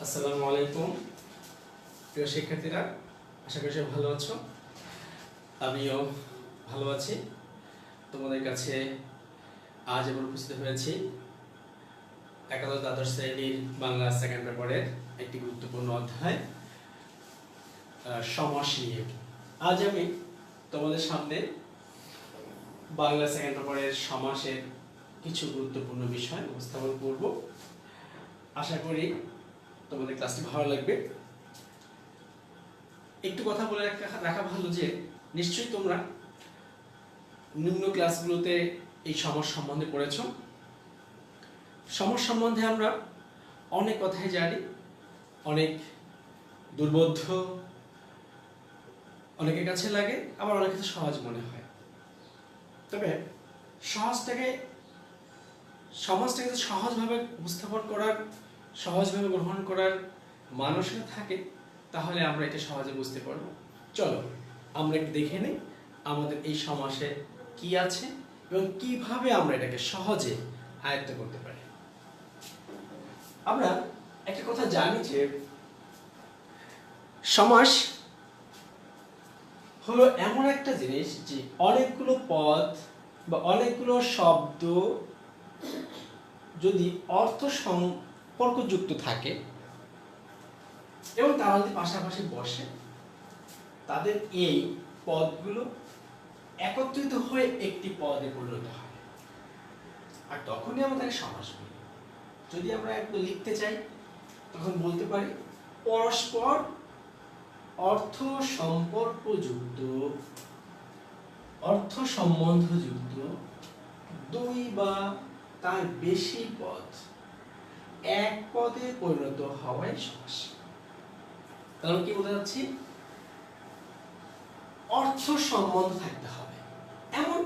আসসালামু আলাইকুম প্রিয় শিক্ষার্থীরা, আশা করি সবাই ভালো আছো। আমিও ভালো আছি। তোমাদের কাছে আজ আবার উপস্থিত হয়েছি একাদশ দ্বাদশ শ্রেণীর বাংলা সেকেন্ড পেপারের একটি গুরুত্বপূর্ণ অধ্যায় সমাস নিয়ে। আজ আমি তোমাদের সামনে বাংলা সেকেন্ড পেপারের সমাসের কিছু গুরুত্বপূর্ণ বিষয় উপস্থাপন করব। আশা করি তোমাদের ক্লাসটি ভালো লাগবে। একটু কথা বলে রাখা ভালো যে নিশ্চয়ই তোমরা নিম্ন ক্লাসগুলোতে এই সমাস সম্বন্ধে পড়েছো। সমাস সম্বন্ধে আমরা অনেক কথাই জানি, অনেক দুর্বোধ্য, অনেকের কাছে লাগে, আবার অনেক কাছে সহজ মনে হয়। তবে সমাজটাকে সহজভাবে উপস্থাপন করার, সহজভাবে গ্রহণ করার মানসিকতা থাকে, তাহলে আমরা এটা সহজে বুঝতে পারবো। চলো আমরা একটু দেখে নিই আমাদের এই সমাসে কি আছে এবং কিভাবে আমরা এটাকে সহজে আয়ত্ত করতে পারি। আমরা একটা কথা জানি যে সমাস হলো এমন একটা জিনিস যে অনেকগুলো পদ বা অনেকগুলো শব্দ যদি অর্থ সম্পর্কযুক্ত থাকে এবং তারা যদি পাশাপাশি বসে, তাদের এই পদগুলো একত্রিত হয়ে একটি পদে পরিণত হয়, আর তখনই আমরা তাকে সমাস বলি। যদি আমরা একটু লিখতে চাই তখন বলতে পারি পরস্পর অর্থ সম্পর্কযুক্ত, অর্থ সম্বন্ধযুক্ত দুই বা তার বেশি পদ এক পদে পরিণত হওয়াই সমাস। কারণ কি বলতে যাচ্ছি, অর্থ সম্বন্ধ থাকতে হবে, এমন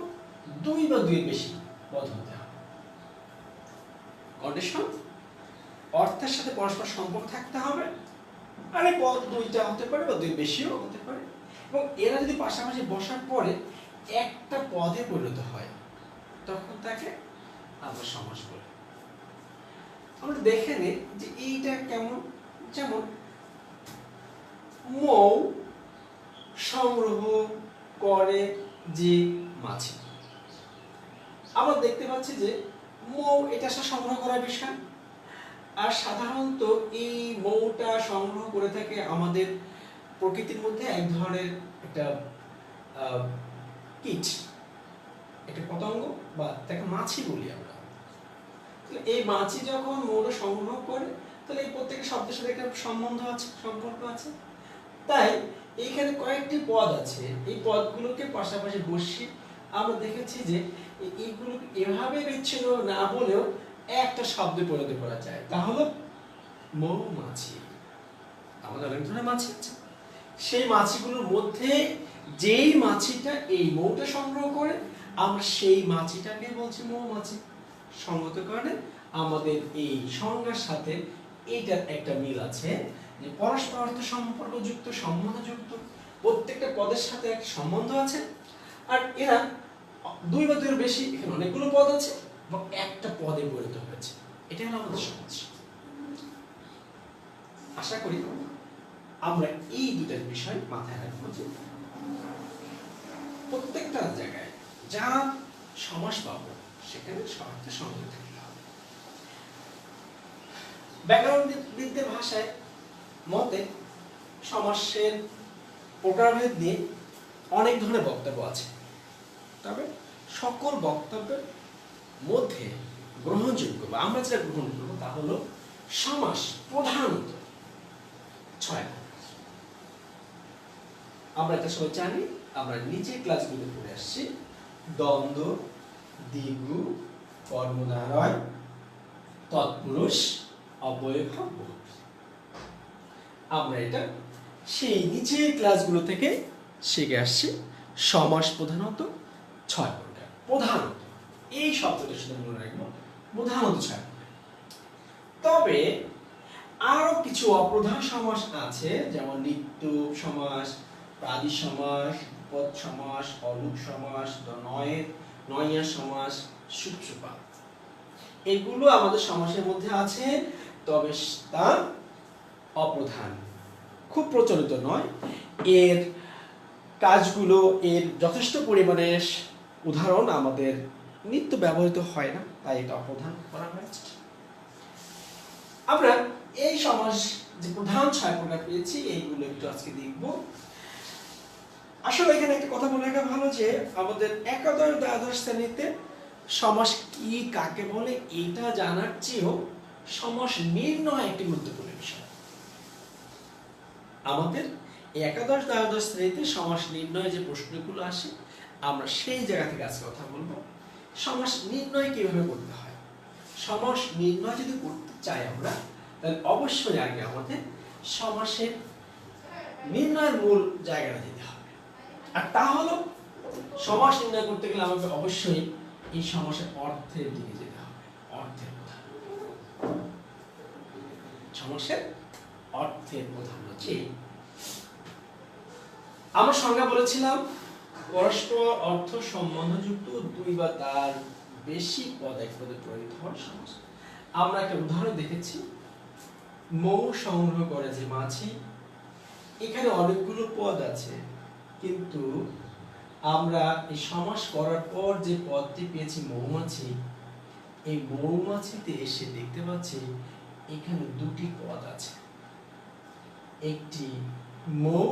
দুই বা দুইয়ের বেশি পদ হতে হবে। কন্ডিশন, অর্থের সাথে পরস্পর সম্পর্ক থাকতে হবে, আর এই পদ দুইটা হতে পারে বা দুই বেশিও হতে পারে, এবং এরা যদি পাশাপাশি বসার পরে একটা পদে পরিণত হয়, তখন তাকে আমরা সমাস বলি। আমরা দেখে নিই যে এইটা কেমন। যেমন মৌ সংগ্রহ করে যে মাছি। আমরা দেখতে পাচ্ছি যে মৌ এটা সংগ্রহ করার বিষয়, আর সাধারণত এই মৌটা সংগ্রহ করে থাকে আমাদের প্রকৃতির মধ্যে এক ধরনের একটা কীট, একটা পতঙ্গ, বা তাকে মাছি বলি আমরা। এই মাছি যখন মৌটা সংগ্রহ করে, তাহলে এই প্রত্যেকটা শব্দের সাথে একটা সম্বন্ধ আছে, সম্পর্ক আছে। তাই এইখানে কয়েকটি পদ আছে, এই পদগুলোকে পাশাপাশি বসিয়ে আমরা দেখেছি যে এইগুলো এভাবে বিচ্ছিন্ন না বলেও একটা শব্দে পরিণত করা যায়, তা হলো মৌমাছি। আমাদের অনেক ধরনের মাছি আছে, সেই মাছিগুলোর মধ্যে যেই মাছিটা এই মৌটা সংগ্রহ করে, আমরা সেই মাছিটাকে বলছি মৌমাছি। সঙ্গত কারণে আমাদের এই সংজ্ঞার সাথে এইটার একটা মিল আছে যে পরস্পর অর্থ সম্পর্কযুক্ত, সম্বন্ধযুক্ত, প্রত্যেকটা পদের সাথে একটা সম্বন্ধ আছে, আর এরা দুই বা দুইয়ের বেশি, এখানে অনেকগুলো পদ আছে এবং একটা পদে পরিণত হয়েছে। এটা হলো আমাদের সমাস। আশা করি আমরা এই দুটার বিষয় মাথায় রাখবো যে প্রত্যেকটা জায়গায় যা সমাস পাবো সেখানে শর্ত সংযোগ থাকতে হবে। ব্যাকরণবিদদের ভাষায় মতে সমাসের প্রকারভেদ নিয়ে অনেক ধরনের বক্তব্য আছে, তবে সকল বক্তব্যের মধ্যে গ্রহণযোগ্য বা আমরা যেটা গ্রহণ করবো তা হলো সমাস প্রধানত 6 প্রকার। আমরা এটা সবাই জানি, আমরা নিচে ক্লাসগুলো পড়ে আসছি। দ্বন্দ্ব, দ্বিগু, কর্মধারয়, তৎপুরুষ, অব্যয়ভাব, বহুব্রীহি। আমরা এটা সেই নিচের ক্লাসগুলো থেকে শিখে আসছি। সমাস প্রধানত 6 প্রকার। প্রধানত এই শব্দটা শুধু মনে রাখবো, প্রধানত 6 প্রকার। তবে আরো কিছু অপ্রধান সমাস আছে, যেমন নিত্য সমাস, প্রাদি সমাস, পদ সমাস, অলুক সমাস, নয়া সমাস, সূত্রপাত। এগুলো আমাদের সমাসের মধ্যে আছে, তবে তা অপ্রধান, খুব প্রচলিত নয়, এর কাজগুলো, এর যথেষ্ট পরিমাণে উদাহরণ আমাদের নিত্য ব্যবহৃত হয় না, তাই এটা অপ্রধান করা হয়েছে। আমরা এই সমাস যে প্রধান 6 প্রকার পেয়েছি এইগুলো একটু আজকে দেখব। আসলে এখানে একটা কথা বলে রাখা ভালো যে আমাদের একাদশ দ্বাদশ শ্রেণীতে সমাস কি কাকে বলে এটা জানার চেয়েও সমাস নির্ণয় একটি গুরুত্বপূর্ণ বিষয়। আমাদের একাদশ দ্বাদশ শ্রেণীতে সমাস নির্ণয় যে প্রশ্নগুলো আসে আমরা সেই জায়গা থেকে আজকে কথা বলবো। সমাস নির্ণয় কিভাবে করতে হয়, সমাস নির্ণয় যদি করতে চাই আমরা, তাহলে অবশ্যই আগে আমাদের সমাসের নির্ণয়ের মূল জায়গাটা যেতে হবে। আর তা হলো সমাস নির্ণয় করতে গেলে আমাকে অবশ্যই এই সমাসের অর্থের দিকে যেতে হবে। অর্থের প্রধান, সমাসের অর্থের প্রধান হচ্ছে, আমরা সংজ্ঞা বলেছিলাম পরস্পর অর্থ সম্বন্ধযুক্ত দুই বা তার বেশি পদ এক পদে প্রয়োগ হওয়ার সমাস। আমরা একটা উদাহরণ দেখেছি, মৌ সংগ্রহ করে যে মাছি। এখানে অনেকগুলো পদ আছে, কিন্তু আমরা এই সমাস করার পর যে পদটি পেয়েছি মৌমাছি, এই মৌমাছিতে এসে দেখতে পাচ্ছি এখানে দুটি পদ আছে, একটি মৌ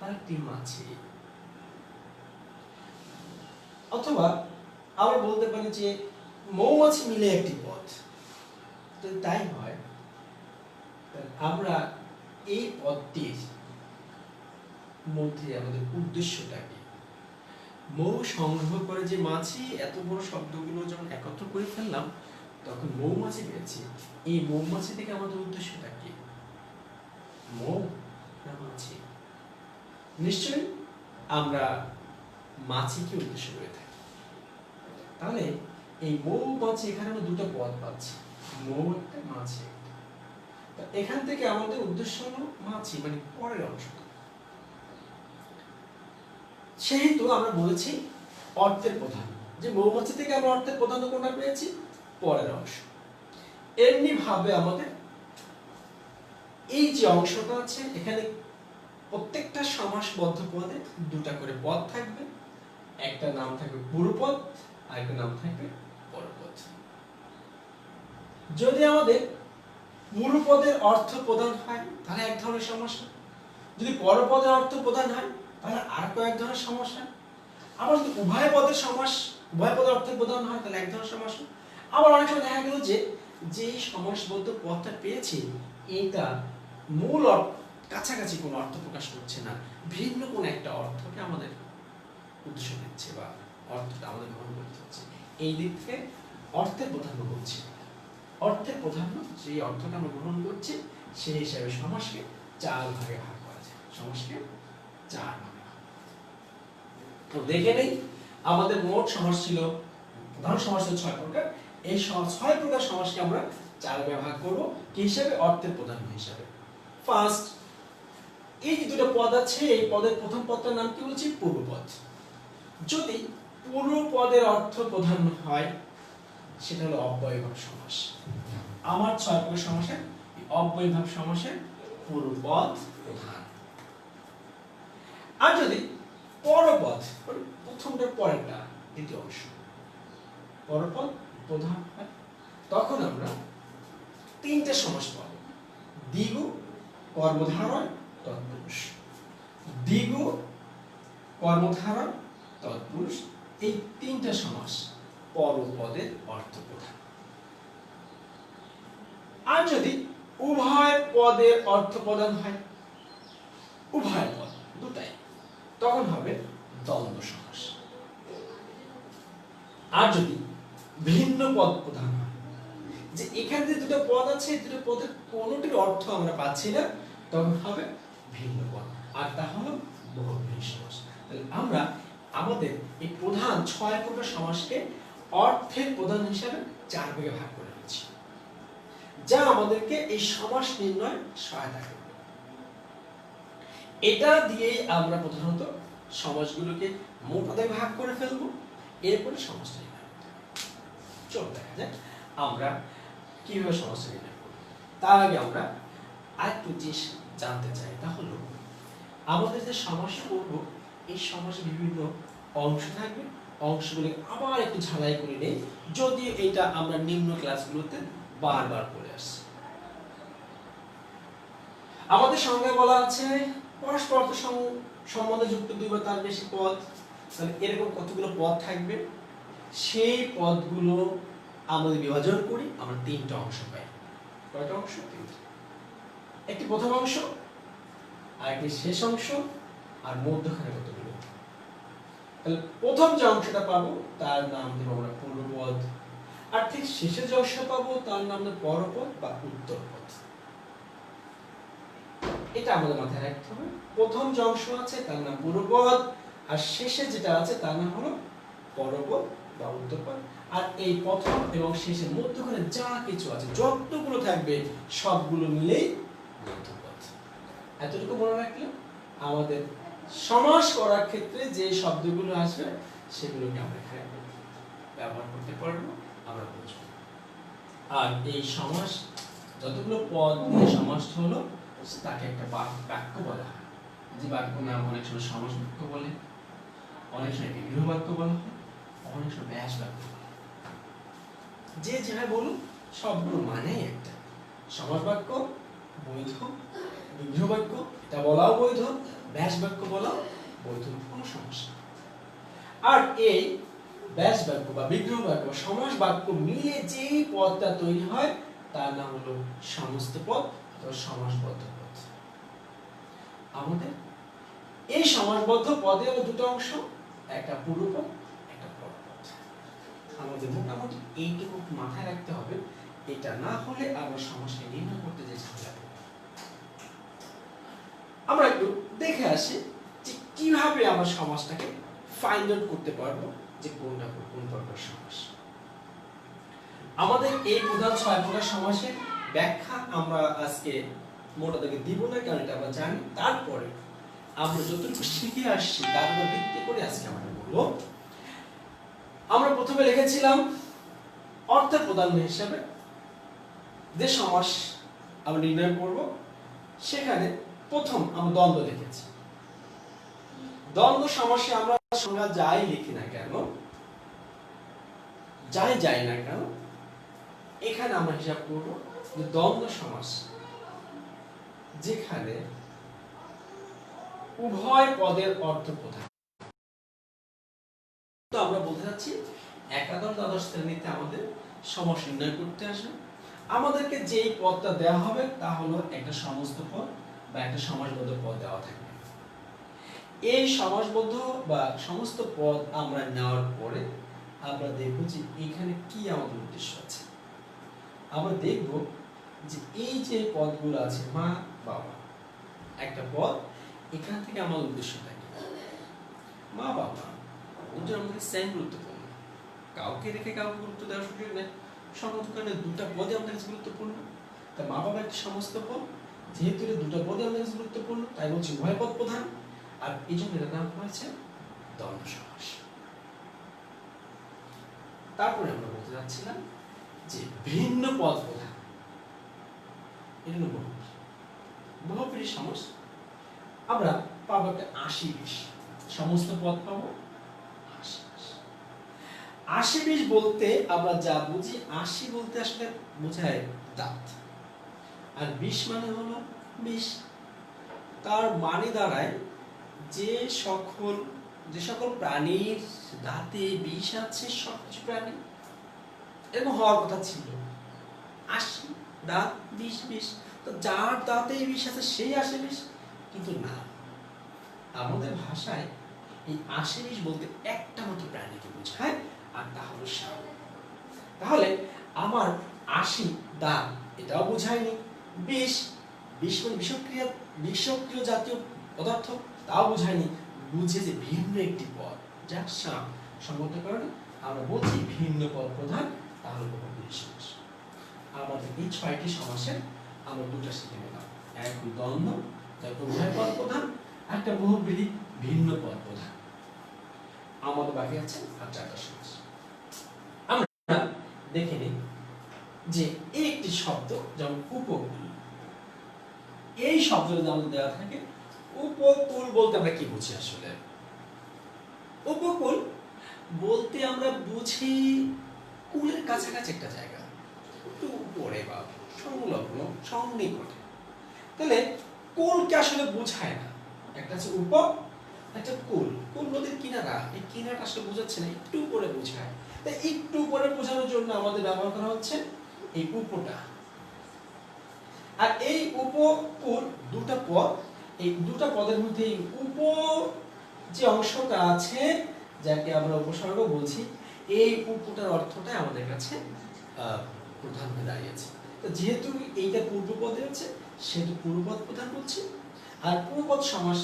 আর একটি মাছি। অথবা আমরা বলতে পারি যে মৌমাছি মিলে একটি পদ। যদি তাই হয়, আমরা এই পদটির মধ্যে আমাদের উদ্দেশ্যটা কি? মৌ সংগ্রহ করে যে মাছি, এত বড় শব্দগুলো যখন একত্র করে ফেললাম তখন মৌমাছি পেয়েছি। এই মৌমাছি থেকে আমাদের উদ্দেশ্যটা কি? মৌ না মাছি? নিশ্চয়ই আমরা মাছিকে উদ্দেশ্য করে থাকি। তাহলে এই মৌমাছি, এখানে আমরা দুটো পদ পাচ্ছি, মৌ একটা মাছি একটা। এখান থেকে আমাদের উদ্দেশ্য হলো মাছি, মানে পরের অংশ। সেহেতু আমরা বলেছি অর্থের প্রধান, যে মৌমাছি থেকে আমরা অর্থের প্রধান কোনটা পেয়েছি? পরের অংশ। এমনি ভাবে আমাদের এই যে অংশটা আছে, এখানে প্রত্যেকটা সমাসবদ্ধ পদে দুটা করে পদ থাকবে, একটা নাম থাকবে পূর্বপদ আর একটা নাম থাকবে পরপদ। যদি আমাদের পূর্বপদের অর্থ প্রদান হয় তাহলে এক ধরনের সমস্যা, যদি পরপদের অর্থ প্রদান হয় তাহলে আর কয়েক ধরনের সমস্যা। আবার যদি উভয় পদের সমাস, উভয় পদের অর্থ প্রদান হয় তাহলে এক ধরনের সমস্যা। আবার অনেক সময় দেখা গেল যে যে সমাসবদ্ধ পদটা পেয়েছি এটা মূল কাছাকাছি কোনো অর্থ প্রকাশ করছে না, ভিন্ন কোনো একটা অর্থকে আমাদের উদ্দেশ্য দিচ্ছে বা অর্থটা আমাদের গ্রহণ করতে হচ্ছে। এই দিক থেকে অর্থের প্রাধান্য হচ্ছে, অর্থের প্রাধান্য যে অর্থটা আমরা গ্রহণ করছি সেই হিসাবে সমাসকে 4 ভাগে ভাগ করা যায়। সমাসকে 4 ভাগে ভাগ। তো দেখে নেই আমাদের মোট সমাস ছিল, প্রধান সমাস ছিল 6 প্রকার। এই 6 প্রকার সমাসকে আমরা 4 ভাগে ভাগ করব কি হিসাবে? অর্থের প্রাধান্য হিসাবে। ফার্স্ট, এই যে দুটো পদ আছে, এই পদের প্রথম পদটার নাম কি বলছি? পূর্বপদ। যদি পূর্বপদের অর্থ প্রধান হয় সেটা হলো অব্যয়ভাব সমাস। আমার 6 প্রকার সমাসের অব্যয়ভাব সমাসের পূর্বপদ প্রধান। আর যদি পরপদ, প্রথমটার পরেরটা দ্বিতীয় অংশ, পরপদ প্রধান হয়, তখন আমরা 3টে সমাস পাব। দ্বিগু, কর্মধারয়, তৎপুরুষ। দ্বিগু, কর্মধারয়, তৎপুরুষ, এই 3টে সমাস পরপদের অর্থ প্রধান। আর যদি উভয় পদের অর্থ প্রদান হয়, উভয় পদ দুটাই, তখন হবে দ্বন্দ্ব সমাস। আর যদি ভিন্ন পদ প্রধান হয়, যে এখানে যে দুটো পদ আছে এই দুটো পদের কোনোটির অর্থ আমরা পাচ্ছি না, তখন হবে ভিন্ন পদ, আর তা হলো বহুব্রীহি সমাস। তাহলে আমরা আমাদের এই প্রধান 6 প্রকার সমাসকে অর্থের প্রধান হিসাবে 4 ভাগে ভাগ করে নিয়েছি, যা আমাদেরকে এই সমাস নির্ণয় সহায়তা করবে। এটা দিয়েই আমরা প্রধানত সমাসগুলোকে মোট পদে ভাগ করে ফেলবো, এরপরে সমাস নির্ণয় করতে হবে। চলো দেখা যাক আমরা কিভাবে সমাস নির্ণয় করব। তার আগে আমরা আরেকটু জিনিস জানতে চাই, তা হলো আমাদের যে সমাস করব এই সমাসে বিভিন্ন অংশ থাকবে, অংশগুলো আবার একটু ঝালাই করে নেই, যদিও এটা আমরা নিম্ন ক্লাসগুলোতে বারবার করে আসছি। আমাদের সঙ্গে বলা আছে পরস্পর সম্বন্ধে যুক্ত দুই বা তার বেশি পদ, তাহলে এরকম কতগুলো পদ থাকবে, সেই পদগুলো আমরা বিভাজন করি, আমরা তিনটা অংশ পাই। কয়টা অংশ? তিনটা। একটি প্রথম অংশ, আর একটি শেষ অংশ, আর মধ্যখানে কতগুলো। তাহলে প্রথম যে অংশটা পাবো তার নাম দেবো আমরা পূর্বপদ, আর ঠিক শেষে যে অংশ পাবো তার নাম দেবো পরপদ বা উত্তরপদ। এটা আমাদের মাথায় রাখতে হবে। প্রথম যে অংশ আছে তার নাম পূর্বপদ, আর শেষে যেটা আছে তার নাম হলো পরপদ বা উত্তরপদ। আর এই প্রথম এবং শেষের মধ্যখানে যা কিছু আছে যতগুলো থাকবে সবগুলো মিলেই মধ্যপদ। এতটুকু মনে রাখলে আমাদের সমাস করার ক্ষেত্রে যে শব্দগুলো আসবে সেগুলোকে আমরা এখানে ব্যবহার করতে পারবো, আমরা বুঝবো। আর এই সমাস যতগুলো পদ নিয়ে সমাস হলো তাকে একটা বাক্য বলা হয়। যে বাক্য নাম অনেক সময় সমাস বাক্য বলে, অনেক সময় বিগ্রহ বাক্য বলা হয়, অনেক সময় ব্যাস বাক্য বলা হয়। যে যেভাবে বলুন সবগুলো মানেই একটা। সমাস বাক্য বৈধ, বিগ্রহ বাক্য এটা বলাও বৈধ, ব্যাস বাক্য বলাও বৈধ, কোনো সমস্যা। আর এই ব্যাস বাক্য বা বিগ্রহ বাক্য বা সমাস বাক্য মিলে যেই পদটা তৈরি হয় তার নাম হলো সমস্ত পদ অথবা সমাসবদ্ধ পদ। আমাদের এই সমাসবদ্ধ পদে হলো দুটো অংশ, একটা পূর্বপদ, একটা পরপদ। আমাদের মোটামুটি এইটুকু মাথায় রাখতে হবে, এটা না হলে আমরা সমাসকে নির্ণয় করতে যে ঝামেলা করব। আমরা একটু দেখে আসি যে কিভাবে আমরা সমাসটাকে ফাইন্ড আউট করতে পারবো যে কোনটা কোন প্রকার সমাস। আমাদের এই প্রধান 6 প্রকার সমাসের ব্যাখ্যা আমরা আজকে মোটা দাগে দিব না, কারণ এটা আমরা জানি। তারপরে আমরা যতটুকু শিখে আসছি তার উপর ভিত্তি করে আজকে আমরা বলবো। আমরা প্রথমে লিখেছিলাম অর্থের প্রধান হিসাবে যে সমাস আমরা নির্ণয় করব, সেখানে প্রথম আমরা দ্বন্দ্ব লিখেছি। দ্বন্দ্ব সমাসে আমরা সংজ্ঞা যাই লিখি না কেন, যাই না কেন, এখানে আমরা হিসাব করব যে দ্বন্দ্ব সমাস যেখানে উভয় পদের অর্থ প্রধান। তো আমরা বলতে যাচ্ছি একাদশ দ্বাদশ শ্রেণীতে আমাদের সমাস নির্ণয় করতে আসবে, আমাদেরকে যেই পদটা দেওয়া হবে তা হলো একটা সমস্ত পদ বা একটা সমাসবদ্ধ পদ দেওয়া থাকবে। এই সমাসবদ্ধ বা সমস্ত পদ আমরা নেওয়ার পরে আমরা দেখব যে এখানে কি আমাদের উদ্দেশ্য আছে। আমরা দেখব যে এই যে পদগুলো আছে মা বাবা, একটা পদ, এখান থেকে আমার উদ্দেশ্যটা কি? মা বাবা দুজন আমাদের সেম গুরুত্বপূর্ণ, কাউকে রেখে কাউকে গুরুত্ব দেওয়ার সুযোগ নেই। সমকালীন দুটা পদই আমাদের কাছে গুরুত্বপূর্ণ। তা মা বাবা একটা সমস্ত পদ, যেহেতু দুটা পদই আমাদের কাছে গুরুত্বপূর্ণ তাই বলছি উভয় পদ প্রধান, আর এই জন্য এটার নাম হয়েছে দ্বন্দ্ব সমাস। তারপরে আমরা বলতে যাচ্ছিলাম যে ভিন্ন পদ প্রধান, এটা হলো বহুব্রীহি সমাস। আমরা পাবো একটা 80-20, সমস্ত পদ পাবো 80-20 বলতে আমরা যা বুঝি, 80 বলতে আসলে বোঝায় দাঁত, আর 20 মানে হলো 20। তার মানে দাঁড়ায় যে সকল প্রাণীর দাঁতে বিষ আছে, সবকিছু প্রাণী এরকম হওয়ার কথা ছিল। 80 দাঁত 20, তো যার দাঁতে বিষ আছে সেই 80-20, কিন্তু না, আমাদের ভাষায় এই 80-20 বলতে একটা মাত্র প্রাণীকে বোঝায়, আর তা হলো সাপ। তাহলে আমার 80 দাঁত এটাও বোঝায়নি, 20 মানে বিষক্রিয় জাতীয় পদার্থ তাও বোঝায়নি, বুঝে যে ভিন্ন একটি পদ যা সাপ। সঙ্গত কারণে আমরা বলছি ভিন্ন পদ প্রধান, তাহলে বহুব্রীহি সমাস। আমাদের এই 6টি সমাসের আমরা দুটো শিখে নিলাম, এক দ্বন্দ্ব যার উভয় পদ প্রধান, একটা বহুব্রীহি ভিন্ন পদ প্রধান। আমাদের বাকি আছে আর 4টা সমাস। আমরা দেখে নিই যে একটি শব্দ যেমন উপকূল, এই শব্দ যদি আমাদের দেওয়া থাকে, উপকূল বলতে আমরা কি বুঝি আসলে? উপকূল বলতে আমরা বুঝি কুলের কাছাকাছি একটা জায়গা, একটু উপরে বা সংলগ্ন সন্নিকটে। তাহলে কুলকে আসলে বোঝায় না, একটা হচ্ছে উপ, একটা কুল। কুল নদীর কিনারা, এই কিনারাটা আসলে বোঝাচ্ছে না, একটু উপরে বোঝায়। তাই একটু উপরে বোঝানোর জন্য আমাদের ব্যবহার করা হচ্ছে এই উপটা। আর এই উপকুল দুটা পদ, এই দুটা পদের মধ্যে এই উপ যে অংশটা আছে, যাকে আমরা উপসর্গ বলছি, এই উপটার অর্থটাই আমাদের কাছে প্রধান হয়ে দাঁড়িয়েছে। তো যেহেতু এইটা পূর্বপদে আছে, সেহেতু পূর্বপদ প্রধান বলছি। আর পূর্বপদ সমাস,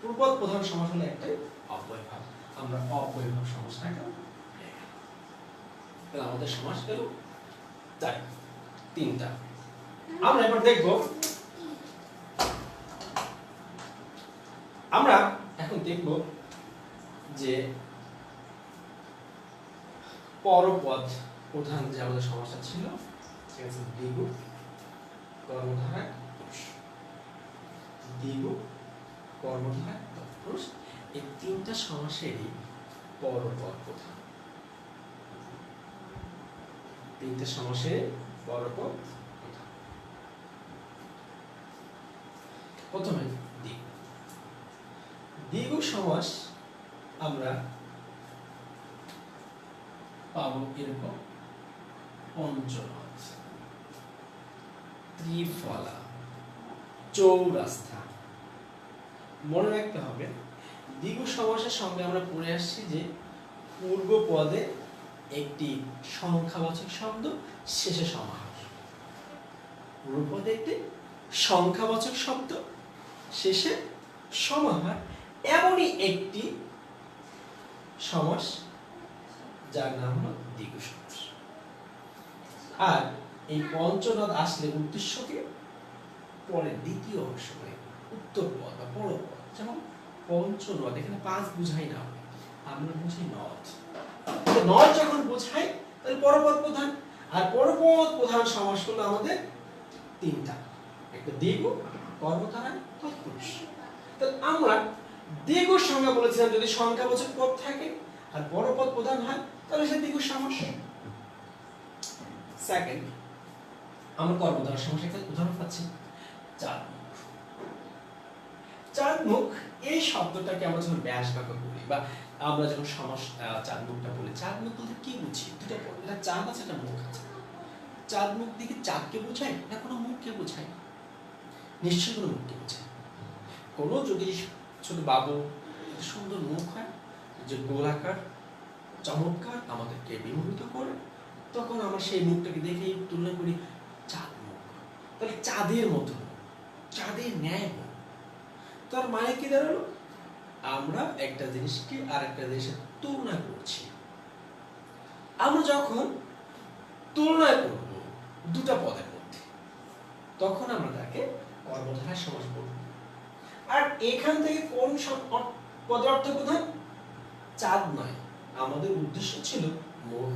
পূর্বপদ প্রধান সমাস হলো একটাই, অব্যয়ভাব। আমরা অব্যয়ভাব সমাসটাকে তাহলে আমাদের সমাস গেল তাই তিনটা। আমরা এবার দেখব, আমরা এখন দেখব যে পরপদ প্রধান যে আমাদের সমস্যা ছিল, সেটা হচ্ছে দ্বিগু, কর্মধারা, তৎপুরুষ। দ্বিগু, কর্মধারা, তৎপুরুষ, এই তিনটা সমাসেরই পরপদ প্রধান। তিনটা সমাসের পরপদ প্রধান। প্রথমে দ্বিগু। দ্বিগু সমাস আমরা পাবো এরকম: পঞ্চরথ, ত্রিফলা, চৌরাস্তা। মনে রাখতে হবে দ্বিগু সমাসের সঙ্গে আমরা পড়ে আসছি যে পূর্ব পদে একটি সংখ্যাবাচক শব্দ, শেষে সমাহার। পূর্ব পদে একটি সংখ্যাবাচক শব্দ, শেষে সমাহার, এমনই একটি সমাস যার নাম হলো দ্বিগু সমাস। আর এই পঞ্চরথ আসলে উদ্দেশ্যকে পরে দ্বিতীয় অংশ, মানে উত্তর পদ বা পরপদ। যেমন পঞ্চনদ, এখানে পাঁচ বুঝাই না, আমরা বুঝি নদ। নদ যখন বোঝাই তাহলে পরপদ প্রধান। আর পরপদ প্রধান সমাস হলো আমাদের তিনটা, একটা দ্বিগু, কর্মধারা, তৎপুরুষ। তাহলে আমরা দ্বিগুর সংজ্ঞা বলেছিলাম যদি সংখ্যাবাচক পদ থাকে আর পরপদ প্রধান হয় তাহলে সে দ্বিগু সমাস। সেকেন্ড, আমরা কর্মধারা সমাসের একটা উদাহরণ পাচ্ছি, চাঁদমুখ। চাঁদমুখ এই শব্দটাকে আমরা যখন ব্যাস বাক্য বলি বা আমরা যখন সমাস চাঁদমুখটা বলি, চাঁদমুখ বলতে কি বুঝি? দুটো পদ, একটা চাঁদ আছে, একটা মুখ আছে। চাঁদমুখ দিকে চাঁদকে বোঝায় না কোনো মুখকে বোঝায়? নিশ্চয়ই কোনো মুখকে বোঝায়। কোনো যদি ছোট বাবু সুন্দর মুখ হয়, যে গোলাকার, চমৎকার, আমাদেরকে বিমোহিত করে, তখন আমরা সেই মুখটাকে দেখে তুলনা করি চাঁদ মুখ। তাহলে চাঁদের মতো, চাঁদের ন্যায় মুখ। তার মানে কি দাঁড়ালো? আমরা একটা জিনিসকে আর একটা জিনিসের তুলনা করছি। আমরা যখন তুলনা করব দুটা পদের মধ্যে, তখন আমরা তাকে কর্মধারায় সমাস করব। আর এখান থেকে কোন পদের অর্থ প্রধান? চাঁদ নয়, আমাদের উদ্দেশ্য ছিল মুখ।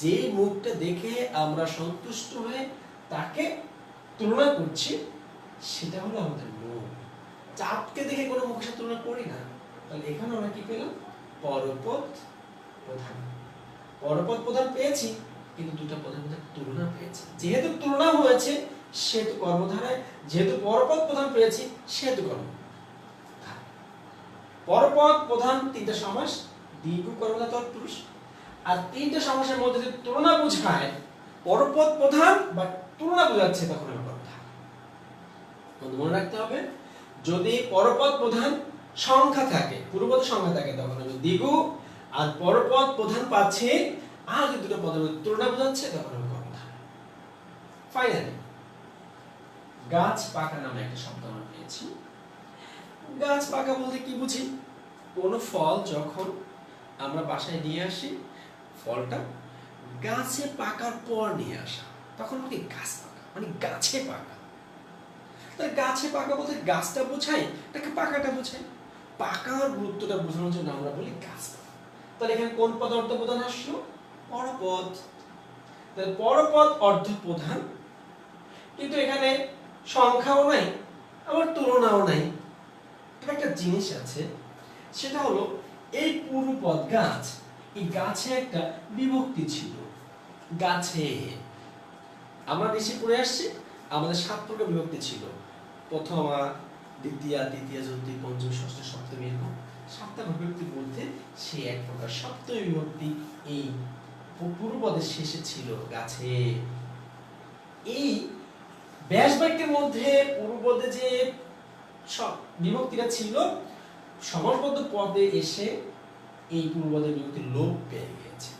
যে মুখটা দেখে আমরা সন্তুষ্ট হয়ে তাকে তুলনা করছি, সেটা হলো আমাদের মুখ। চাঁদকে দেখে কোনো মুখের সাথে তুলনা করি না। তাহলে এখানে আমরা কি পেলাম? পরপদ প্রধান। পরপদ প্রধান পেয়েছি, কিন্তু দুটা পদের মধ্যে তুলনা পেয়েছি। যেহেতু তুলনা হয়েছে সেহেতু কর্মধারায়, যেহেতু পরপদ প্রধান পেয়েছি সেহেতু কর্ম। পরপদ প্রধান তিনটা সমাস, দ্বিগু, কর্মধারা, তৎপুরুষ। আর তিনটা সমাসের মধ্যে যদি তুলনা বোঝায়, পরপদ প্রধান বা তুলনা বোঝাচ্ছে, তখন আমরা কর্মধারা। মনে রাখতে হবে, যদি পরপদ প্রধান সংখ্যা থাকে, পূর্বপদ সংখ্যা থাকে, তখন আমি দ্বিগু, আর পরপদ প্রধান পাচ্ছি আর যদি দুটো পদের মধ্যে তুলনা বোঝাচ্ছে, তখন আমি কর্মধারা। ফাইনালি গাছ পাকা নামে একটা শব্দ আমরা পেয়েছি। গাছ পাকা বলতে কি বুঝি? কোন ফল যখন আমরা বাসায় নিয়ে আসি, ফলটা গাছে পাকার পর নিয়ে আসা, তখন কি গাছ পাকা, মানে গাছে পাকা। তাহলে গাছে পাকা বলতে গাছটা বোঝায় নাকি পাকাটা বোঝায়? পাকার গুরুত্বটা বোঝানোর জন্য আমরা বলি গাছ পাকা। তাহলে এখানে কোন পদ অর্থ প্রধান আসলো? পরপদ। তাহলে পরপদ অর্থ প্রধান, কিন্তু এখানে সংখ্যাও নাই, আবার তুলনাও নাই। তবে একটা জিনিস আছে, সেটা হলো এই পূর্বপদ গাছ, এই গাছে একটা বিভক্তি ছিল। গাছে আমরা বেশি পড়ে আসছি, আমাদের 7 প্রকার বিভক্তি ছিল। প্রথমা, দ্বিতীয়া, তৃতীয়া, চতুর্থী, পঞ্চম, ষষ্ঠ, সপ্তমী, এরকম 7টা বিভক্তির মধ্যে সে এক প্রকার সপ্তমী বিভক্তি এই পূর্বপদের শেষে ছিল, গাছে। এই ব্যাস বাক্যের মধ্যে পূর্বপদে যে সব বিভক্তিটা ছিল, সমাসবদ্ধ পদে এসে এই পূর্বপদের বিভক্তি লোপ পেয়ে গেছে।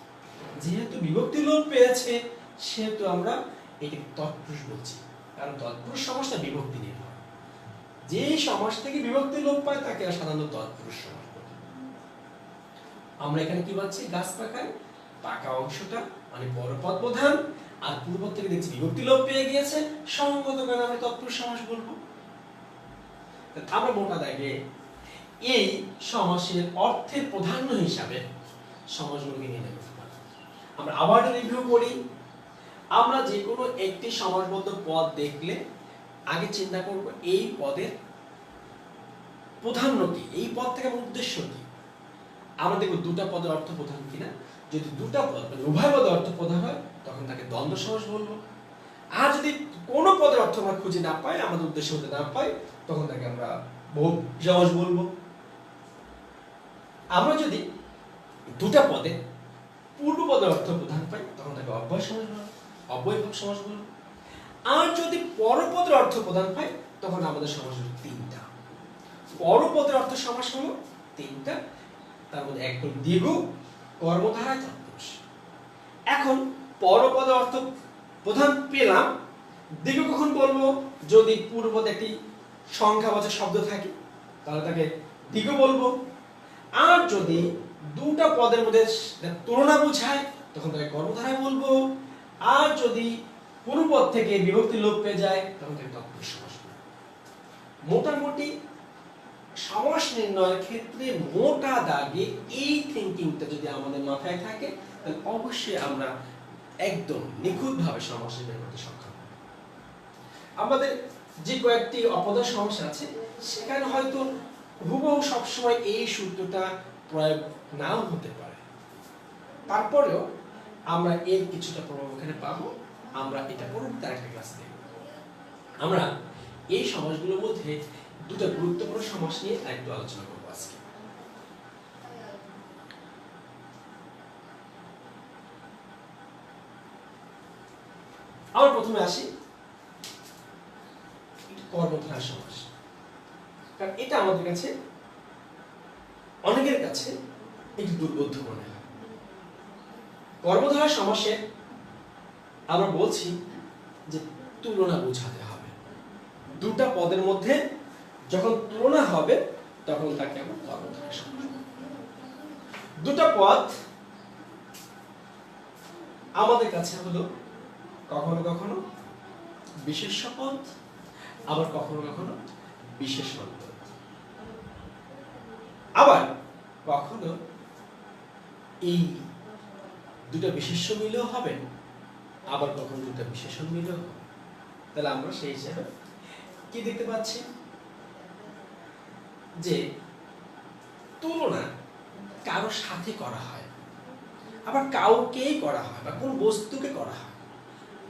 যেহেতু বিভক্তি লোপ পেয়েছে, সেহেতু আমরা এটাকে তৎপুরুষ বলছি, কারণ তৎপুরুষ সমাসটা বিভক্তি নির্ভর। যে সমাস থেকে বিভক্তি লোপ পায় তাকে সাধারণত তৎপুরুষ সমাস বলে। আমরা এখানে কি পাচ্ছি? গাছ পাকায় পাকা অংশটা মানে পরপদ প্রধান, আর পূর্বপদ থেকে দেখছি বিভক্তি লোপ পেয়ে গিয়েছে, সঙ্গত কারণে আমরা তৎপুরুষ সমাস বলবো। আমরা মোটা দাগে এই সমাসের অর্থের প্রাধান্য হিসাবে সমাসগুলোকে নিয়ে নেব। আমরা আবার রিভিউ করি। আমরা যে কোনো একটি সমাসবদ্ধ পদ দেখলে আগে চিন্তা করব এই পদের প্রাধান্য কি, এই পদ থেকে আমার উদ্দেশ্য কি। আমরা দেখব দুটা পদের অর্থ প্রধান কিনা। যদি দুটা পদ মানে উভয় পদের অর্থ প্রধান হয়, তখন তাকে দ্বন্দ্ব সমাস বলবো। আর যদি কোনো পদের অর্থ আমরা খুঁজে না পাই, আমাদের উদ্দেশ্য হতে না পাই, তখন তাকে আমরা বহু সমাস বলবো। আমরা যদি দুটা পদে পূর্ব পদের অর্থ প্রধান পাই, তখন তাকে অব্যয় সমাস বলবো, অব্যয়ভাব সমাস বলবো। আর যদি পরপদের অর্থ প্রধান পাই, তখন আমাদের সমাস হলো 3টা। পরপদের অর্থ সমাস হলো 3টা, তার মধ্যে এক হলো দ্বিগু, কর্মধারায় তৎপুরুষ। এখন পরপদের অর্থ প্রধান পেলাম, দ্বিগু কখন বলবো? যদি পূর্বপদে একটি সংখ্যাবাচক শব্দ থাকে, তাহলে তাকে দ্বিগু বলবো। আর যদি দুটা পদের মধ্যে তুলনা বোঝায়, তখন তাকে কর্মধারায় বলবো। আর যদি পূর্বপদ থেকে বিভক্তি লোপ পেয়ে যায়, তখন তাকে তৎপুরুষ সমাস বলবো। মোটামুটি সমাস নির্ণয়ের ক্ষেত্রে মোটা দাগে এই থিঙ্কিংটা যদি আমাদের মাথায় থাকে, তাহলে অবশ্যই আমরা একদম নিখুঁতভাবে সমাস নির্ণয় করতে সক্ষম। আমাদের যে কয়েকটি অপদার সমস্যা আছে, সেখানে হয়তো হুবহু সবসময় এই সূত্রটা প্রয়োগ নাও হতে পারে, তারপরেও আমরা এর কিছুটা প্রভাব এখানে পাবো। আমরা এটা পরবর্তী আরেকটা ক্লাসে দেখব। আমরা এই সমাসগুলোর মধ্যে দুটো গুরুত্বপূর্ণ সমাস নিয়ে একটু আলোচনা করব আজকে। আমরা প্রথমে আসি কর্মধারয় সমাস, কারণ এটা আমাদের কাছে অনেকের কাছে একটু দুর্বোধ্য মনে হয়। কর্মধারয় সমাসে আমরা বলছি যে তুলনা বোঝাতে হবে। দুটা পদের মধ্যে যখন তুলনা হবে, তখন তাকে আমরা কর্মধারয় সমাস বলবো। দুটা পদ আমাদের কাছে হলো কখনো কখনো বিশেষ্য পদ, আবার কখনো কখনো বিশেষণ পদ। আবার কখনো এই দুটা বিশেষ্য মিলেও হবে, আবার কখনো দুটা বিশেষণ মিলেও হবে। তাহলে আমরা সেই হিসাবে কি দেখতে পাচ্ছি যে তুলনা কারোর সাথে করা হয়, আবার কাউকেই করা হয়, বা কোন বস্তুকে করা হয়।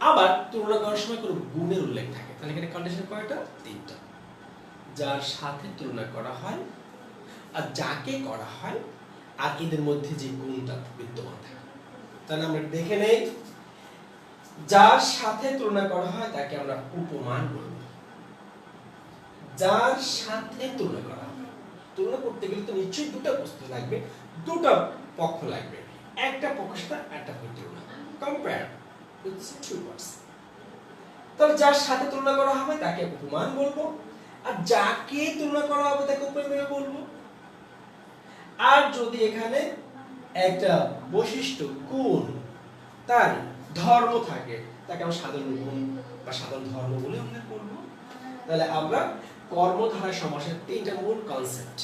আবার তুলনা করার সময় কোনো গুণের উল্লেখ থাকে। তাহলে এখানে কন্ডিশন কয়টা? 3টা। যার সাথে তুলনা করা হয়, আর যাকে করা হয়, আর এদের মধ্যে যে গুণটা বিদ্যমান থাকে। তাহলে আমরা দেখে নেই, যার সাথে তুলনা করা হয় তাকে আমরা উপমান বলব। যার সাথে তুলনা করা হয়, তুলনা করতে গেলে তো নিশ্চয়ই দুটো বস্তু লাগবে, দুটো পক্ষ লাগবে। একটা পক্ষের সাথে একটা তুলনা, কম্পেয়ার উইথ টু পার্টস। তাহলে যার সাথে তুলনা করা হবে তাকে উপমান বলবো, আর যাকে তুলনা করা হবে তাকে উপমেয় বলবো। আর যদি এখানে একটা বৈশিষ্ট্য, গুণ, তার ধর্ম থাকে, তাকে আমরা সাধারণ গুণ বা সাধারণ ধর্ম বলে উল্লেখ করব। তাহলে আমরা কর্মধারয় সমাসের 3টা মূল কনসেপ্ট,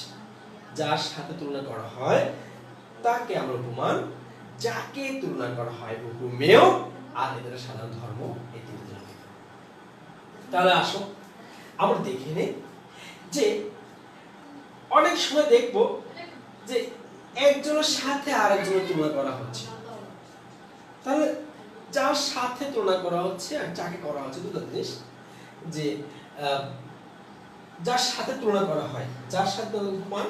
যার সাথে তুলনা করা হয় তাকে আমরা উপমান, যাকে তুলনা করা হয় উপমেয়, আর এদের সাধারণ ধর্ম, এই 3টা। তাহলে আসো আমরা দেখে নেই যে অনেক সময় দেখব যে একজনের সাথে আরেকজনের তুলনা করা হচ্ছে। তাহলে যার সাথে তুলনা করা হচ্ছে আর যাকে করা হচ্ছে দুটো জিনিস, যে যার সাথে তুলনা করা হয়, যার সাথে উপমান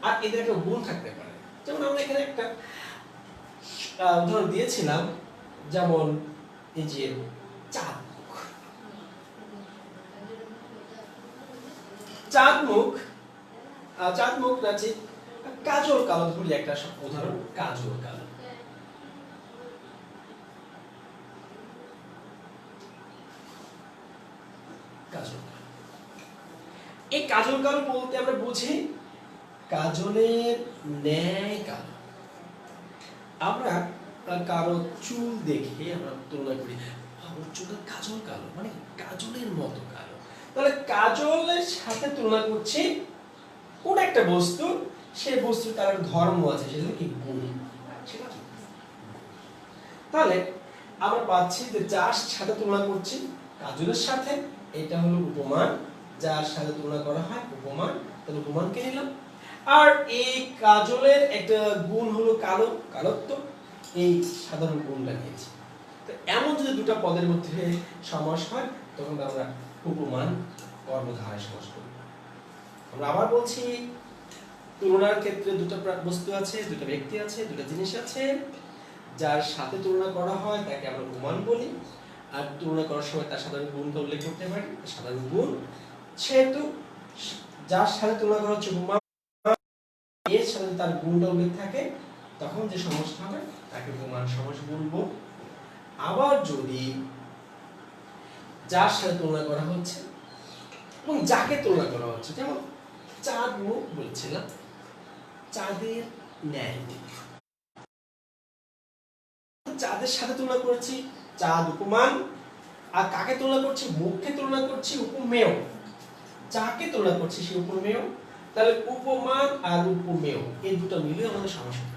আর এদের একটা গুণ থাকতে পারে। যেমন আমরা এখানে একটা উদাহরণ দিয়েছিলাম, যেমন এই যে চাঁদ মুখ। চাঁদ মুখ আছে কাজল কালো, ধরি একটা উদাহরণ, কাজল কালো। এই কাজল কালো বলতে আমরা বুঝি কাজলের ন্যায় কালো। আমরা কারো চুল দেখে আমরা তুলনা করি, আমার চুলের কাজল কালো, মানে কাজলের মতো কালো। তাহলে কাজলের সাথে তুলনা করছি কোন একটা বস্তু, সেই বস্তুর তার ধর্ম আছে, সেটা কি গুণ। তাহলে আমরা পাচ্ছি যে যার সাথে তুলনা করছি কাজলের সাথে, এটা হলো উপমান। যার সাথে তুলনা করা হয় উপমান, তাহলে উপমানকে নিলাম। আর এই কাজলের একটা গুণ হলো কালো, কালত্ব, এই সাধারণ গুণটা নিয়েছি। তো এমন যদি দুটো পদের মধ্যে সমাস হয় তখন আমরা উপমান কর্মধারায় সমাস করি। আমরা আবার বলছি, তুলনার ক্ষেত্রে দুটো বস্তু আছে, দুটো ব্যক্তি আছে, দুটো জিনিস আছে। যার সাথে তুলনা করা হয় তাকে আমরা উপমান বলি, আর তুলনা করার সময় তার সাধারণ গুণটা উল্লেখ করতে পারি, সাধারণ গুণ। সেহেতু যার সাথে তুলনা করা হচ্ছে উপমান, এর সাথে তার গুণটা উল্লেখ থাকে, তখন যে সমাসটা হবে তাকে উপমান সমাস বলবো। আবার যদি যার সাথে তুলনা করা হচ্ছে এবং যাকে তুলনা করা হচ্ছে, যেমন চাঁদ মুখ বলছিলাম, চাঁদের ন্যায়, চাঁদের সাথে তুলনা করেছি চাঁদ উপমান, আর কাকে তুলনা করছি, মুখকে তুলনা করছি উপমেয়, যাকে তুলনা করছি সে উপমেয়। তাহলে উপমান আর উপমেয় এই দুটো মিলে আমাদের সমাস হয়।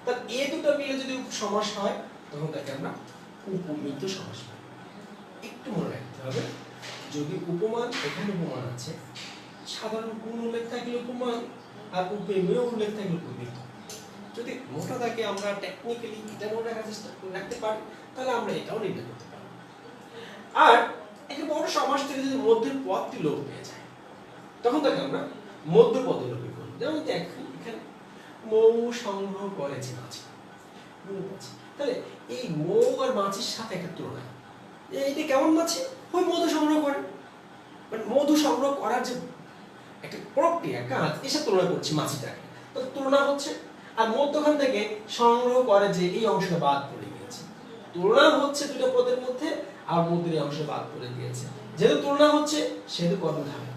তাহলে এই দুটো মিলে যদি সমাস হয় তখন তাকে আমরা উপমিত সমাস বলি। একটু মনে রাখতে হবে, যদি উপমান, এখানে উপমান আছে, সাধারণ গুণ উল্লেখ থাকলে উপমান, আর উপমেয় উল্লেখ থাকলে উপমিত। যদি মোটা থাকে আমরা টেকনিক্যালি এটা মনে রাখার চেষ্টা রাখতে পারি, তাহলে আমরা এটাও নির্ণয় করতে পারি। আর একটা বড় সমাস থেকে যদি মধ্যের পদটি লোপ পেয়ে যায় তখন তাকে আমরা মধ্য পদে লোপী করব। যেমন এখানে মৌ সংগ্রহ করেছে মাছি, তাহলে এই মৌ আর মাছির সাথে একটা তুলনা, এইটা কেমন মাছি, ওই মধু সংগ্রহ করে, মানে মধু সংগ্রহ করার যে একটা প্রক্রিয়া কাজ, এসব তুলনা করছি মাছিটাকে, তো তুলনা হচ্ছে। আর মধ্যখান থেকে সংগ্রহ করে যে এই অংশটা বাদ পড়ে গিয়েছে, তুলনা হচ্ছে দুটো পদের মধ্যে, আর মধ্যের অংশ বাদ পড়ে গিয়েছে। যেহেতু তুলনা হচ্ছে সেহেতু কর্মধারয়,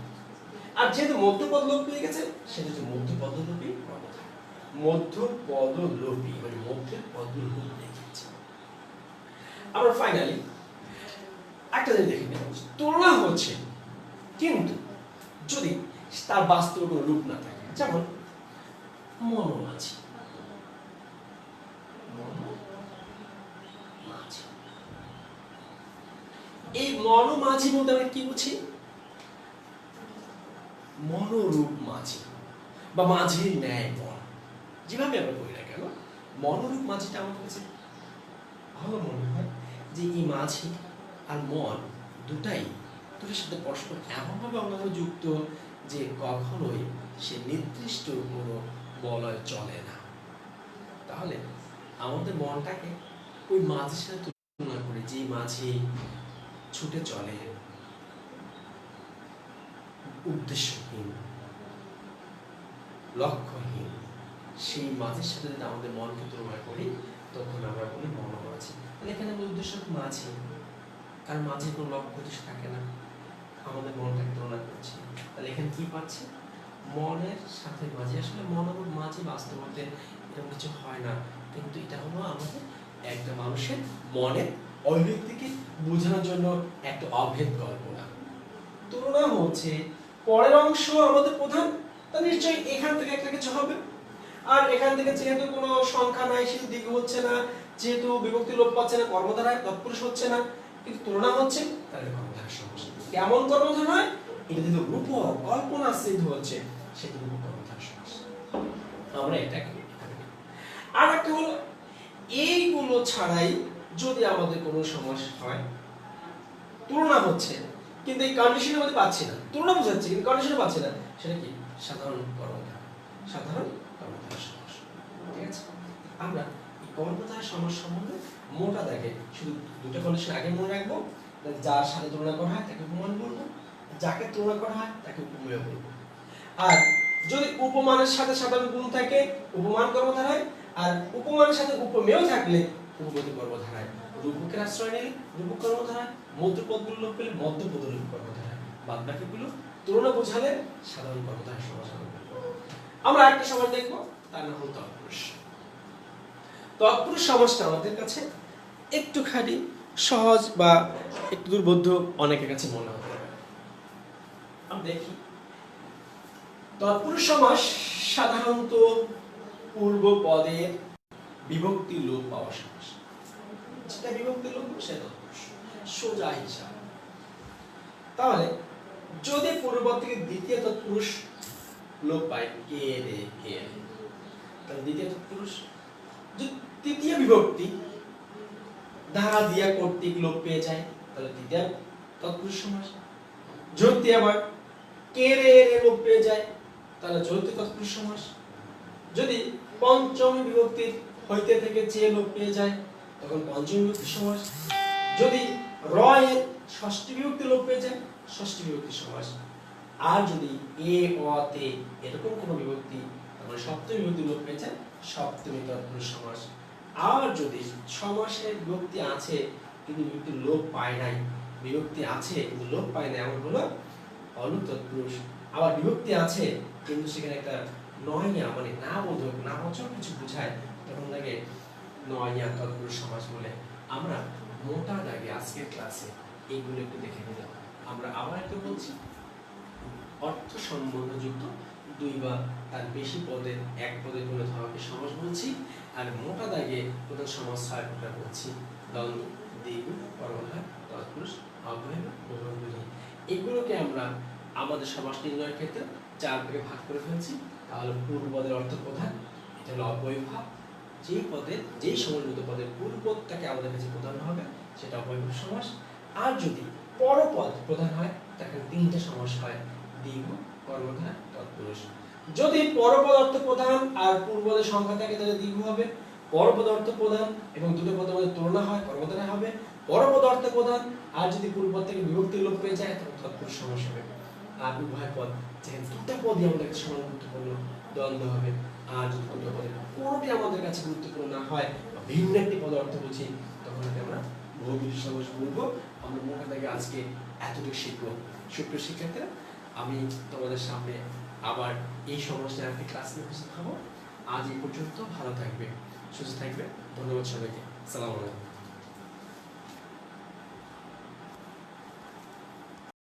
আর যেহেতু মধ্যপদ লোপ পেয়ে গেছে সেহেতু মধ্যপদলোপী কর্মধারয়। মধ্যপদলোপী মানে মধ্যের পদ লোপ লিখেছে। আমরা ফাইনালি একটা জিনিস দেখে নেব, তুলনা হচ্ছে কিন্তু যদি তার বাস্তবে কোনো রূপ না থাকে, যেমন মনোমাছি, এই মনোমাছি বলতে আমরা কি বুঝি, মনোরূপ মাঝি বা মাঝির ন্যায় মন, যেভাবে আমরা বলি না কেন, মনোরূপ মাঝিটা আমার কাছে ভালো মনে হয় যে এই মাঝি আর মন দুটার সাথে পরস্পর এমনভাবে অঙ্গাঙ্গ যুক্ত যে কখনোই সে নির্দিষ্ট কোনো বলয় চলে না। তাহলে আমাদের মনটাকে ওই মাঝির সাথে তুলনা করে, যে মাঝি ছুটে চলে উদ্দেশ্যহীন লক্ষ্যহীন, সেই মাঝির সাথে যদি আমাদের মনকে তুলনা করি তখন আমরা বলি মনোমাঝি। তাহলে এখানে উদ্দেশ্য মাঝি, কারণ মাঝির কোনো লক্ষ্য উদ্দেশ্য থাকে না, আমাদের মনটাকে তুলনা করছি। তাহলে এখানে কি পাচ্ছি, মনের সাথে মাঝি। আসলে মনোরূপ মাঝি বাস্তবতে এরকম কিছু হয় না, কিন্তু এটা হলো আমাদের একটা মানুষের মনের অভিব্যক্তিকে বোঝানোর জন্য একটা অভেদ কল্পনা। তুলনা হচ্ছে পরের অংশ আমাদের প্রধান, তা নিশ্চয়ই এখান থেকে একটা কিছু হবে। আর এখান থেকে যেহেতু কোনো সংখ্যা নাই, সেহেতু দীর্ঘ হচ্ছে না, যেহেতু বিভক্তি লোপ পাচ্ছে না, কর্মধারায় তৎপুরুষ হচ্ছে না, কিন্তু তুলনা হচ্ছে তাহলে কর্মধারয় সমাস। কেমন কর্মধারয় হয়? এটা যদি রূপক কল্পনা সিদ্ধ হচ্ছে সেটা রূপক কর্মধারয় সমাস। আমরা এটাকে আর একটা হলো এইগুলো ছাড়াই যদি আমাদের কোনো সমাস হয়, তুলনা হচ্ছে কিন্তু এই কন্ডিশনের মধ্যে পাচ্ছি না, তুলনা বোঝাচ্ছে কিন্তু কন্ডিশনে পাচ্ছি না, সেটা কি? সাধারণ কর্মধারয়, সাধারণ কর্মধারয় সমাস। ঠিক আছে, আমরা এই কর্মধারয় সমাস সম্বন্ধে মোটা দাগে শুধু দুটো কন্ডিশন আগে মনে রাখবো। যার সাথে তুলনা করা হয় তাকে উপমান বলবো, যাকে তুলনা করা হয় তাকে উপমেয় বলবো। আর যদি উপমানের সাথে সাধারণ গুণ থাকে উপমান কর্মধারয়, আর উপমানের সাথে উপমেয় থাকলে উপপদী কর্মধারয়। রূপকের আশ্রয় নিলে রূপক কর্মধারয়, মধ্যপদগুলো লোপ পেলে মধ্যপদ রূপক কর্মধারয়, বাদ বাকিগুলো তুলনা বোঝালে সাধারণ কর্মধারয় সমাস হবে। আমরা একটা সমাস দেখবো, তার নাম হলো তৎপুরুষ। তৎপুরুষ সমাসটা আমাদের কাছে একটুখানি সহজ বা একটু দুর্বোধ্য অনেকের কাছে মনে হতে পারে। আমরা দেখি তৎপুরুষ সমাস সাধারণত পূর্ব পদের বিভক্তি লোপ পাওয়া সমাস। যেটা বিভক্তি লোপ সেটা তৎপুরুষ, সোজা হিসাব। তাহলে যদি পূর্বপদ থেকে দ্বিতীয় তৎপুরুষ লোপ পায় কে রে কে, তাহলে দ্বিতীয় তৎপুরুষ। যদি তৃতীয় বিভক্তি দ্বারা দিয়া কর্তৃক লোপ পেয়ে যায় তাহলে তৃতীয় তৎপুরুষ সমাস। যদি আবার কে রে রে লোপ পেয়ে যায় তাহলে চতুর্থ তৎপুরুষ সমাস। যদি পঞ্চমী বিভক্তির হইতে থেকে চেয়ে লোপ পেয়ে যায় তখন পঞ্চমী বিভক্তি সমাস। যদি র এর ষষ্ঠী বিভক্তি লোপ পেয়ে যায় ষষ্ঠী বিভক্তি সমাস। আর যদি এ অ তে এরকম কোনো বিভক্তি তাহলে সপ্তমী বিভক্তি লোপ পেয়ে যায় সপ্তমী তৎপুরুষ সমাস। আর যদি সমাসের বিভক্তি আছে কিন্তু বিভক্তি লোপ পায় নাই, বিভক্তি আছে কিন্তু লোপ পায় না, এমন হলো অলুক তৎপুরুষ। আবার বিভক্তি আছে কিন্তু সেখানে একটা নয়য়া মানে না বোধক না বচন কিছু বোঝায়, তখন লাগে নয়য়া তৎপুরুষ সমাস বলে। আমরা মোটা দাগে আজকের ক্লাসে এইগুলো একটু দেখে নিলাম। আমরা আবার একটু বলছি, অর্থ সম্বন্ধযুক্ত দুই বা তার বেশি পদের এক পদের কোনো ধারাকে সমাস বলছি। আর মোটা দাগে প্রধান সমাস ছয় প্রকার বলছি: দ্বন্দ্ব, দ্বিগু, কর্মধারয়, তৎপুরুষ, অব্যয়, বহুব্রীহি। এগুলোকে আমরা আমাদের সমাস নির্ণয়ের ক্ষেত্রে চার ভাগে ভাগ করে ফেলছি। তাহলে পূর্বপদের অর্থ প্রধান, এটা হলো অব্যয়ভাব। যেই পদের যেই সমন্বিত পদের পূর্বপদটাকে আমাদের কাছে প্রধান হবে সেটা অব্যয়ভাব সমাস। আর যদি পরপদ প্রধান হয় তাকে তিনটা সমাস হয়: দ্বিগু, কর্মধারয়, তৎপুরুষ। যদি পরপদ অর্থ প্রধান আর পূর্বপদের সংখ্যা থাকে তাহলে দ্বিগু হবে। পরপদ অর্থ প্রধান এবং দুটো পদের মধ্যে তুলনা হয় কর্মধারয় হবে। পরপদ অর্থ প্রধান আর যদি পূর্বপদ থেকে বিভক্তি লোপ পেয়ে যায় তখন তৎপুরুষ সমাস হবে। আর উভয় পদ যেখানে দুটো পদই আমাদের কাছে সমান গুরুত্বপূর্ণ দ্বন্দ্ব হবে। আর যদি দুটো পদের কোনোটি আমাদের কাছে গুরুত্বপূর্ণ না হয় বা ভিন্ন একটি পদ অর্থ বুঝি তখন আমরা বহুব্রীহি সমাস বলবো। আমরা মোটা দাগে আজকে এতটুকু শিখবো। সুপ্রিয় শিক্ষার্থীরা, আমি তোমাদের সামনে আবার এই সমাস নিয়ে একটি ক্লাস নিয়ে উপস্থিত হবো। আজ এই পর্যন্ত। ভালো থাকবে, সুস্থ থাকবে। ধন্যবাদ সবাইকে। আসসালামু আলাইকুম।